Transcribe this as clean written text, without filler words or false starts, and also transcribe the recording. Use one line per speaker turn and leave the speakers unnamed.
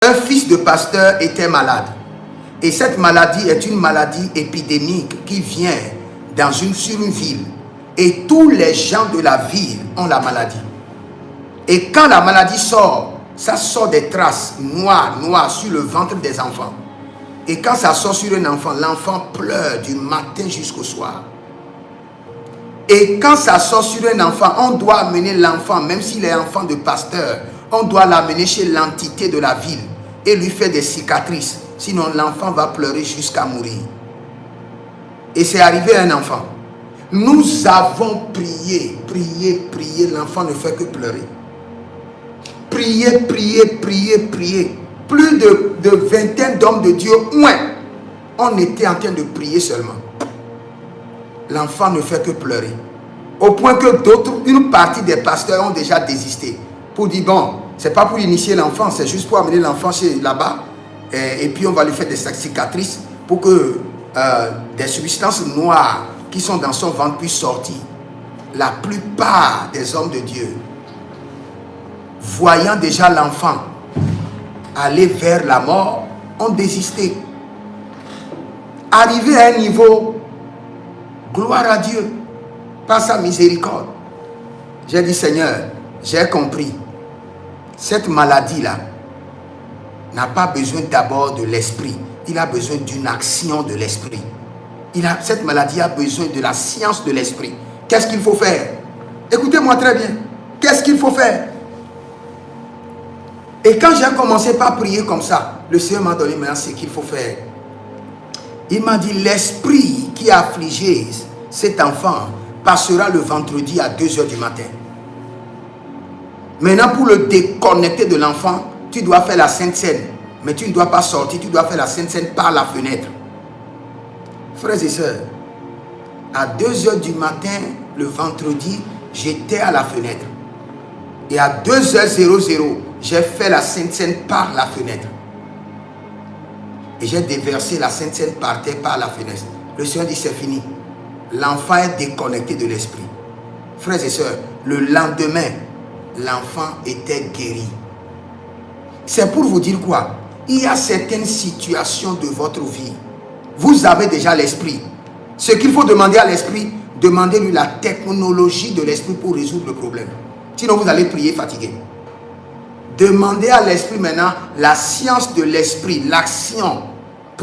Un fils de pasteur était malade. Et cette maladie est une maladie épidémique qui vient sur une ville. Et tous les gens de la ville ont la maladie. Et quand la maladie sort, ça sort des traces noires sur le ventre des enfants. Et quand ça sort sur un enfant, l'enfant pleure du matin jusqu'au soir. Et quand ça sort sur un enfant, on doit amener l'enfant, même s'il est enfant de pasteur, on doit l'amener chez l'entité de la ville et lui faire des cicatrices. Sinon, l'enfant va pleurer jusqu'à mourir. Et c'est arrivé à un enfant. Nous avons prié, l'enfant ne fait que pleurer. Prier. Plus de vingtaine d'hommes de Dieu, on était en train de prier seulement. L'enfant ne fait que pleurer. Au point que une partie des pasteurs ont déjà désisté. Pour dire, bon, c'est pas pour initier l'enfant, c'est juste pour amener l'enfant là-bas. Et puis on va lui faire des cicatrices pour que des substances noires qui sont dans son ventre puissent sortir. La plupart des hommes de Dieu, voyant déjà l'enfant aller vers la mort, ont désisté. Arrivé à un niveau, gloire à Dieu, par sa miséricorde. J'ai dit, Seigneur, j'ai compris. Cette maladie-là n'a pas besoin d'abord de l'esprit. Il a besoin d'une action de l'esprit. Cette maladie a besoin de la science de l'esprit. Qu'est-ce qu'il faut faire? Écoutez-moi très bien. Qu'est-ce qu'il faut faire? Et quand j'ai commencé par prier comme ça, le Seigneur m'a donné maintenant ce qu'il faut faire. Il m'a dit, l'esprit qui a affligé cet enfant passera le vendredi à 2h du matin. Maintenant, pour le déconnecter de l'enfant, tu dois faire la Sainte Seine. Mais tu ne dois pas sortir, tu dois faire la Sainte Seine par la fenêtre. Frères et sœurs, à 2h du matin, le vendredi, j'étais à la fenêtre. Et à 2h00, j'ai fait la Sainte Seine par la fenêtre. Et j'ai déversé la Sainte Seine par terre par la fenêtre. Le Seigneur dit, c'est fini. L'enfant est déconnecté de l'esprit. Frères et sœurs, le lendemain, l'enfant était guéri. C'est pour vous dire quoi? Il y a certaines situations de votre vie. Vous avez déjà l'esprit. Ce qu'il faut demander à l'esprit, demandez-lui la technologie de l'esprit pour résoudre le problème. Sinon, vous allez prier fatigué. Demandez à l'esprit maintenant la science de l'esprit, l'action